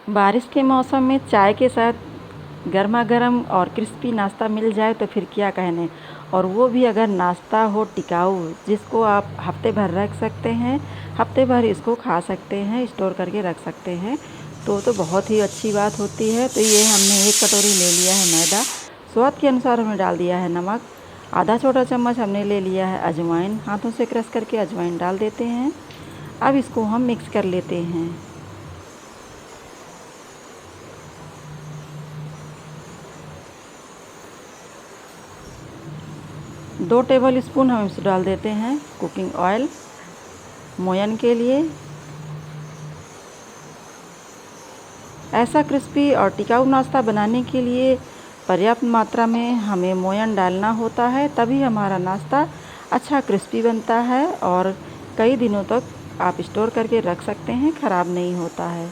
बारिश के मौसम में चाय के साथ गर्मा गर्म और क्रिस्पी नाश्ता मिल जाए तो फिर क्या कहने। और वो भी अगर नाश्ता हो टिकाऊ, जिसको आप हफ्ते भर रख सकते हैं, हफ्ते भर इसको खा सकते हैं, स्टोर करके रख सकते हैं, तो बहुत ही अच्छी बात होती है। तो ये हमने 1 कटोरी ले लिया है मैदा। स्वाद के अनुसार हमने डाल दिया है नमक। आधा छोटा चम्मच हमने ले लिया है अजवाइन। हाथों से क्रश करके अजवाइन डाल देते हैं। अब इसको हम मिक्स कर लेते हैं। 2 टेबल स्पून हम इसमें डाल देते हैं कुकिंग ऑयल मोयन के लिए। ऐसा क्रिस्पी और टिकाऊ नाश्ता बनाने के लिए पर्याप्त मात्रा में हमें मोयन डालना होता है, तभी हमारा नाश्ता अच्छा क्रिस्पी बनता है और कई दिनों तक आप स्टोर करके रख सकते हैं, ख़राब नहीं होता है।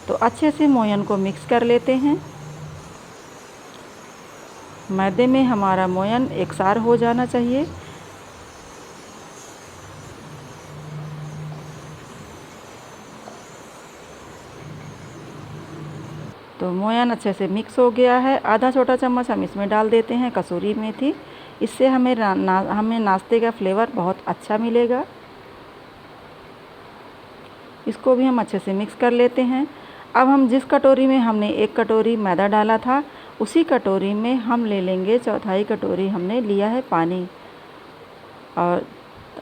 तो अच्छे से मोयन को मिक्स कर लेते हैं। मैदे में हमारा मोयन एकसार हो जाना चाहिए। तो मोयन अच्छे से मिक्स हो गया है। आधा छोटा चम्मच हम इसमें डाल देते हैं कसूरी मेथी। इससे हमें नाश्ते का फ्लेवर बहुत अच्छा मिलेगा। इसको भी हम अच्छे से मिक्स कर लेते हैं। अब हम जिस कटोरी में हमने 1 कटोरी मैदा डाला था, उसी कटोरी में हम ले लेंगे चौथाई कटोरी हमने लिया है पानी। और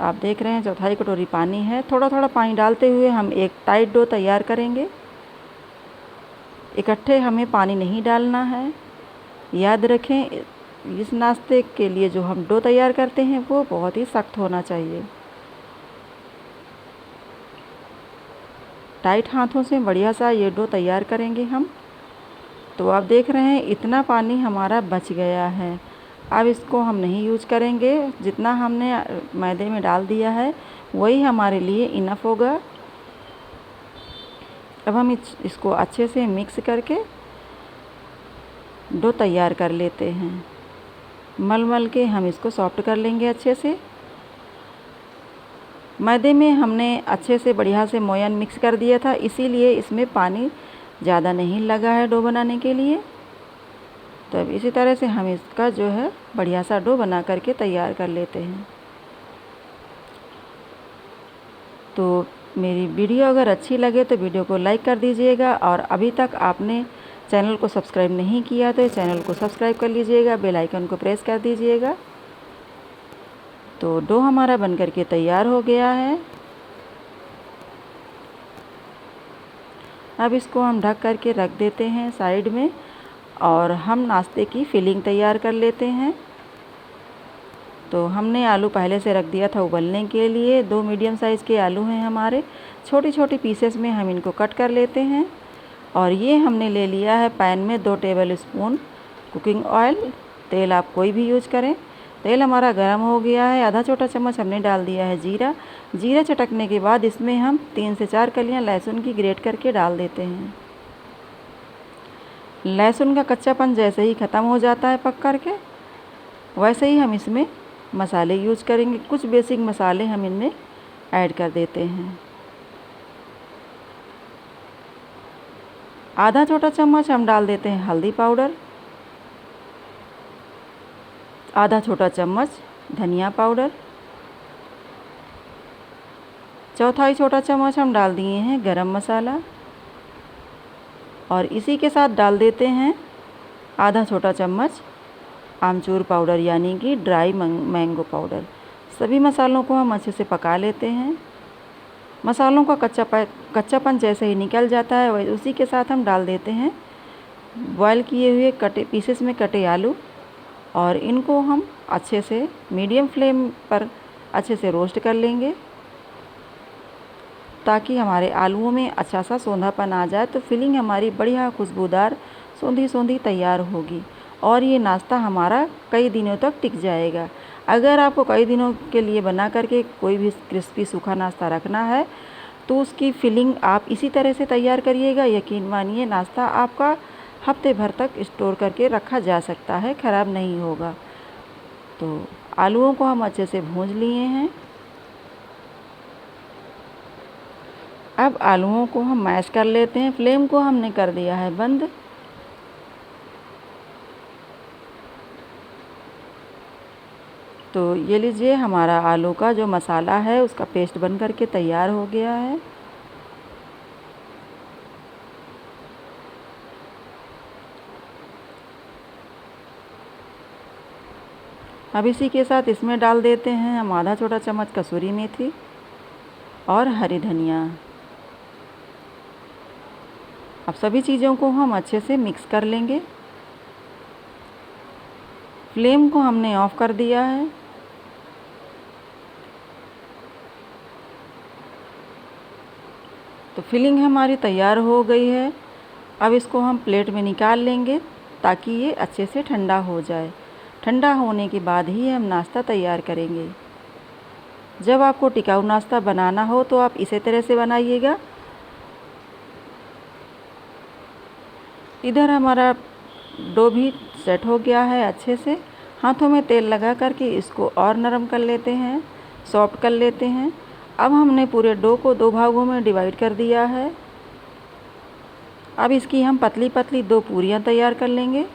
आप देख रहे हैं चौथाई कटोरी पानी है। थोड़ा थोड़ा पानी डालते हुए हम एक टाइट डो तैयार करेंगे। इकट्ठे हमें पानी नहीं डालना है। याद रखें, इस नाश्ते के लिए जो हम डो तैयार करते हैं वो बहुत ही सख्त होना चाहिए। टाइट हाथों से बढ़िया सा ये डो तैयार करेंगे हम। तो आप देख रहे हैं इतना पानी हमारा बच गया है। अब इसको हम नहीं यूज करेंगे। जितना हमने मैदे में डाल दिया है वही हमारे लिए इनफ होगा। अब हम इसको अच्छे से मिक्स करके डो तैयार कर लेते हैं। मल मल के हम इसको सॉफ्ट कर लेंगे अच्छे से। मैदे में हमने अच्छे से बढ़िया से मोयन मिक्स कर दिया था, इसीलिए इसमें पानी ज़्यादा नहीं लगा है डो बनाने के लिए। तो अब इसी तरह से हम इसका जो है बढ़िया सा डो बना करके तैयार कर लेते हैं। तो मेरी वीडियो अगर अच्छी लगे तो वीडियो को लाइक कर दीजिएगा, और अभी तक आपने चैनल को सब्सक्राइब नहीं किया तो चैनल को सब्सक्राइब कर लीजिएगा, बेल आइकन को प्रेस कर दीजिएगा। तो डो हमारा बनकर के तैयार हो गया है। अब इसको हम ढक कर के रख देते हैं साइड में, और हम नाश्ते की फिलिंग तैयार कर लेते हैं। तो हमने आलू पहले से रख दिया था उबलने के लिए। 2 मीडियम साइज़ के आलू हैं हमारे। छोटी छोटी पीसेस में हम इनको कट कर लेते हैं। और ये हमने ले लिया है पैन में 2 टेबल स्पून कुकिंग ऑयल। तेल आप कोई भी यूज करें। तेल हमारा गर्म हो गया है। आधा छोटा चम्मच हमने डाल दिया है जीरा। जीरा चटकने के बाद इसमें हम 3 से 4 कलियां लहसुन की ग्रेट करके डाल देते हैं। लहसुन का कच्चापन जैसे ही ख़त्म हो जाता है पक करके, वैसे ही हम इसमें मसाले यूज करेंगे। कुछ बेसिक मसाले हम इनमें ऐड कर देते हैं। आधा छोटा चम्मच हम डाल देते हैं हल्दी पाउडर। आधा छोटा चम्मच धनिया पाउडर। चौथाई छोटा चम्मच हम डाल दिए हैं गरम मसाला। और इसी के साथ डाल देते हैं आधा छोटा चम्मच आमचूर पाउडर, यानी कि ड्राई मैंगो पाउडर। सभी मसालों को हम अच्छे से पका लेते हैं। मसालों का कच्चापन जैसे ही निकल जाता है वही उसी के साथ हम डाल देते हैं बॉयल किए हुए पीसेस में कटे आलू, और इनको हम अच्छे से मीडियम फ्लेम पर अच्छे से रोस्ट कर लेंगे, ताकि हमारे आलूओं में अच्छा सा सोंधापन आ जाए। तो फिलिंग हमारी बढ़िया खुशबूदार सोंधी सोंधी तैयार होगी, और ये नाश्ता हमारा कई दिनों तक टिक जाएगा। अगर आपको कई दिनों के लिए बना करके कोई भी क्रिस्पी सूखा नाश्ता रखना है तो उसकी फिलिंग आप इसी तरह से तैयार करिएगा। यकीन मानिए नाश्ता आपका हफ्ते भर तक स्टोर करके रखा जा सकता है, ख़राब नहीं होगा। तो आलूओं को हम अच्छे से भूंज लिए हैं। अब आलूओं को हम मैश कर लेते हैं। फ्लेम को हमने कर दिया है बंद। तो ये लीजिए, हमारा आलू का जो मसाला है उसका पेस्ट बन करके तैयार हो गया है। अब इसी के साथ इसमें डाल देते हैं हम आधा छोटा चम्मच कसूरी मेथी और हरी धनिया। अब सभी चीज़ों को हम अच्छे से मिक्स कर लेंगे। फ्लेम को हमने ऑफ कर दिया है। तो फिलिंग हमारी तैयार हो गई है। अब इसको हम प्लेट में निकाल लेंगे ताकि ये अच्छे से ठंडा हो जाए। ठंडा होने के बाद ही हम नाश्ता तैयार करेंगे। जब आपको टिकाऊ नाश्ता बनाना हो तो आप इसी तरह से बनाइएगा। इधर हमारा डो भी सेट हो गया है अच्छे से। हाथों में तेल लगा करके इसको और नरम कर लेते हैं, सॉफ्ट कर लेते हैं। अब हमने पूरे डो को 2 भागों में डिवाइड कर दिया है। अब इसकी हम पतली पतली 2 पूरियां तैयार कर लेंगे।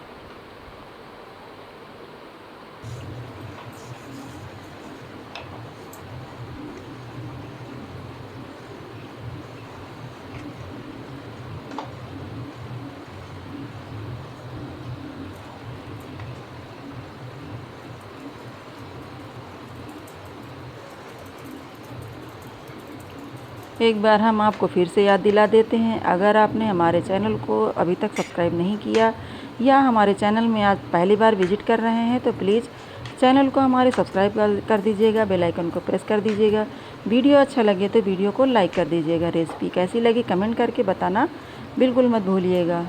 एक बार हम आपको फिर से याद दिला देते हैं, अगर आपने हमारे चैनल को अभी तक सब्सक्राइब नहीं किया या हमारे चैनल में आज पहली बार विजिट कर रहे हैं तो प्लीज़ चैनल को हमारे सब्सक्राइब कर दीजिएगा, बेल आइकन को प्रेस कर दीजिएगा। वीडियो अच्छा लगे तो वीडियो को लाइक कर दीजिएगा। रेसिपी कैसी लगी कमेंट करके बताना बिल्कुल मत भूलिएगा।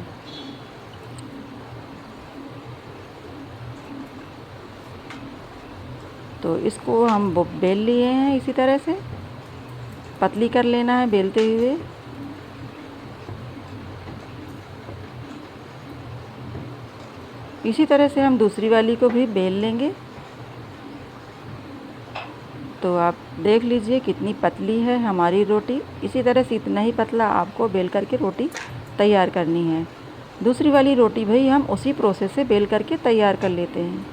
तो इसको हम बेल लिए हैं, इसी तरह से पतली कर लेना है बेलते हुए। इसी तरह से हम दूसरी वाली को भी बेल लेंगे। तो आप देख लीजिए कितनी पतली है हमारी रोटी। इसी तरह से इतना ही पतला आपको बेल करके रोटी तैयार करनी है। दूसरी वाली रोटी भी हम उसी प्रोसेस से बेल करके तैयार कर लेते हैं।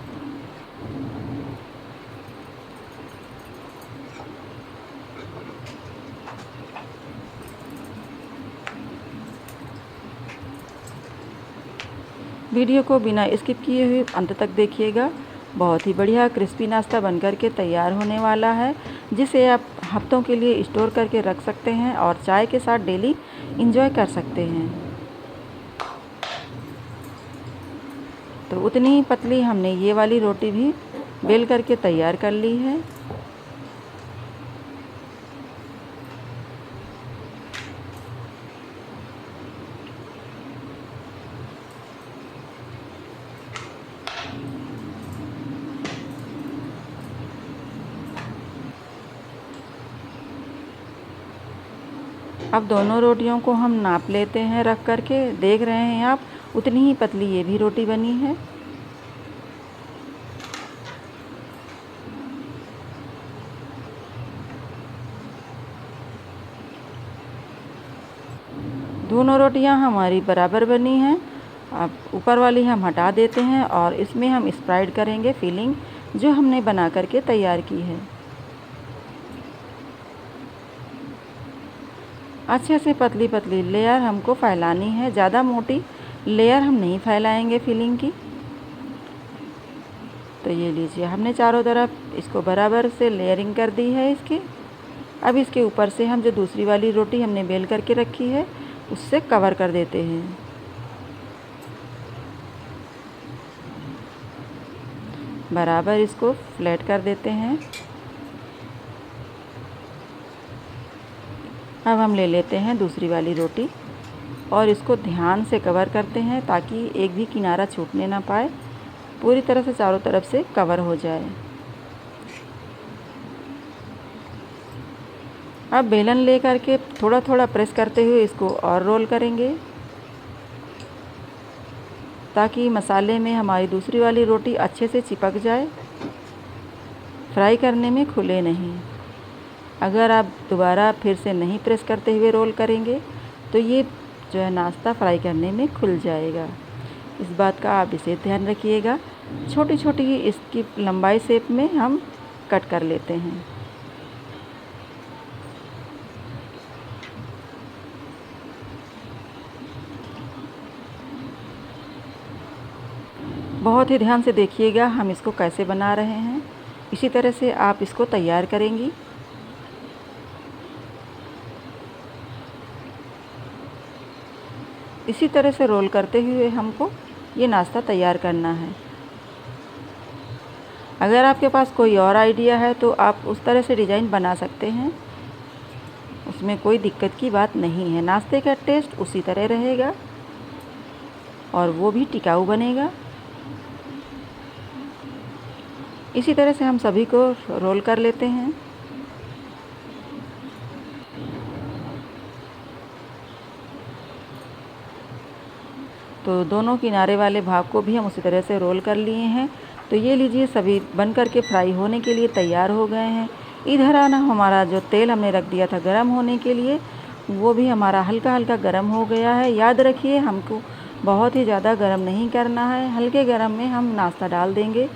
वीडियो को बिना स्किप किए हुए अंत तक देखिएगा। बहुत ही बढ़िया क्रिस्पी नाश्ता बनकर के तैयार होने वाला है, जिसे आप हफ्तों के लिए स्टोर करके रख सकते हैं और चाय के साथ डेली एंजॉय कर सकते हैं। तो उतनी ही पतली हमने ये वाली रोटी भी बेल करके तैयार कर ली है। अब दोनों रोटियों को हम नाप लेते हैं रख करके। देख रहे हैं आप, उतनी ही पतली ये भी रोटी बनी है। दोनों रोटियां हमारी बराबर बनी हैं। अब ऊपर वाली हम हटा देते हैं और इसमें हम स्प्रेड करेंगे फिलिंग जो हमने बना करके तैयार की है। अच्छे से पतली पतली लेयर हमको फैलानी है, ज़्यादा मोटी लेयर हम नहीं फैलाएंगे फिलिंग की। तो ये लीजिए, हमने चारों तरफ इसको बराबर से लेयरिंग कर दी है इसकी। अब इसके ऊपर से हम जो दूसरी वाली रोटी हमने बेल करके रखी है उससे कवर कर देते हैं। बराबर इसको फ्लैट कर देते हैं। अब हम ले लेते हैं दूसरी वाली रोटी और इसको ध्यान से कवर करते हैं ताकि एक भी किनारा छूटने ना पाए। पूरी तरह से चारों तरफ से कवर हो जाए। अब बेलन ले करके थोड़ा थोड़ा प्रेस करते हुए इसको और रोल करेंगे ताकि मसाले में हमारी दूसरी वाली रोटी अच्छे से चिपक जाए, फ्राई करने में खुले नहीं। अगर आप दोबारा फिर से नहीं प्रेस करते हुए रोल करेंगे तो ये जो है नाश्ता फ्राई करने में खुल जाएगा। इस बात का आप विशेष ध्यान रखिएगा। छोटी छोटी इसकी लंबाई शेप में हम कट कर लेते हैं। बहुत ही ध्यान से देखिएगा हम इसको कैसे बना रहे हैं। इसी तरह से आप इसको तैयार करेंगी। इसी तरह से रोल करते हुए हमको ये नाश्ता तैयार करना है। अगर आपके पास कोई और आइडिया है तो आप उस तरह से डिज़ाइन बना सकते हैं, उसमें कोई दिक्कत की बात नहीं है। नाश्ते का टेस्ट उसी तरह रहेगा और वो भी टिकाऊ बनेगा। इसी तरह से हम सभी को रोल कर लेते हैं। तो दोनों किनारे वाले भाग को भी हम उसी तरह से रोल कर लिए हैं। तो ये लीजिए सभी बन कर के फ्राई होने के लिए तैयार हो गए हैं। इधर आना हमारा जो तेल हमने रख दिया था गरम होने के लिए, वो भी हमारा हल्का हल्का गरम हो गया है। याद रखिए हमको बहुत ही ज़्यादा गरम नहीं करना है, हल्के गरम में हम नाश्ता डाल देंगे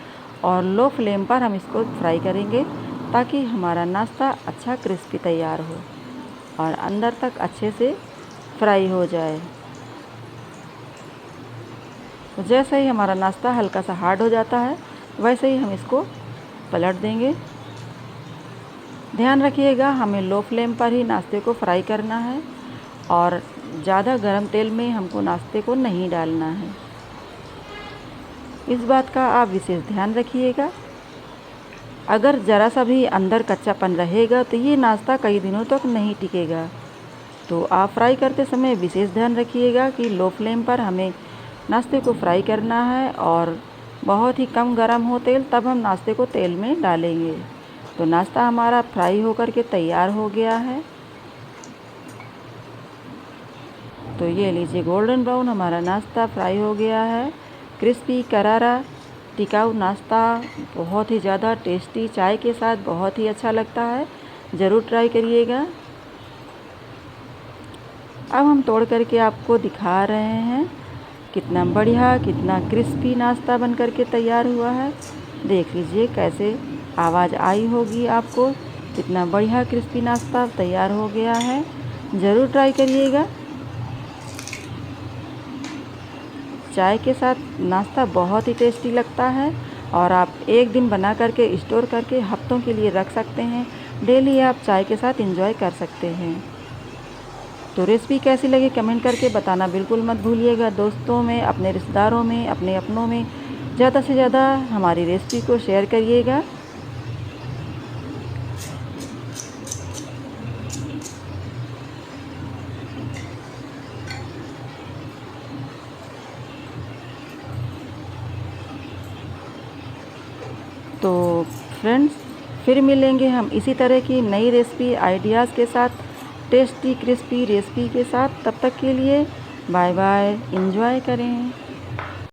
और लो फ्लेम पर हम इसको फ्राई करेंगे ताकि हमारा नाश्ता अच्छा क्रिस्पी तैयार हो और अंदर तक अच्छे से फ्राई हो जाए। तो जैसे ही हमारा नाश्ता हल्का सा हार्ड हो जाता है वैसे ही हम इसको पलट देंगे। ध्यान रखिएगा हमें लो फ्लेम पर ही नाश्ते को फ्राई करना है और ज़्यादा गरम तेल में हमको नाश्ते को नहीं डालना है। इस बात का आप विशेष ध्यान रखिएगा। अगर ज़रा सा भी अंदर कच्चापन रहेगा तो ये नाश्ता कई दिनों तक नहीं टिकेगा। तो आप फ्राई करते समय विशेष ध्यान रखिएगा कि लो फ्लेम पर हमें नाश्ते को फ्राई करना है और बहुत ही कम गरम हो तेल, तब हम नाश्ते को तेल में डालेंगे। तो नाश्ता हमारा फ्राई होकर के तैयार हो गया है। तो ये लीजिए गोल्डन ब्राउन हमारा नाश्ता फ्राई हो गया है। क्रिस्पी करारा टिकाऊ नाश्ता बहुत ही ज़्यादा टेस्टी, चाय के साथ बहुत ही अच्छा लगता है। ज़रूर ट्राई करिएगा। अब हम तोड़ करके आपको दिखा रहे हैं कितना बढ़िया, कितना क्रिस्पी नाश्ता बन करके तैयार हुआ है। देख लीजिए कैसे आवाज़ आई होगी आपको। कितना बढ़िया क्रिस्पी नाश्ता तैयार हो गया है। ज़रूर ट्राई करिएगा। चाय के साथ नाश्ता बहुत ही टेस्टी लगता है और आप एक दिन बना करके स्टोर करके हफ्तों के लिए रख सकते हैं। डेली आप चाय के साथ एंजॉय कर सकते हैं। तो रेसिपी कैसी लगी कमेंट करके बताना बिल्कुल मत भूलिएगा। दोस्तों में, अपने रिश्तेदारों में, अपने अपनों में ज़्यादा से ज़्यादा हमारी रेसिपी को शेयर करिएगा। तो फ्रेंड्स फिर मिलेंगे हम इसी तरह की नई रेसिपी आइडियाज़ के साथ, टेस्टी क्रिस्पी रेसिपी के साथ। तब तक के लिए बाय बाय, एंजॉय करें।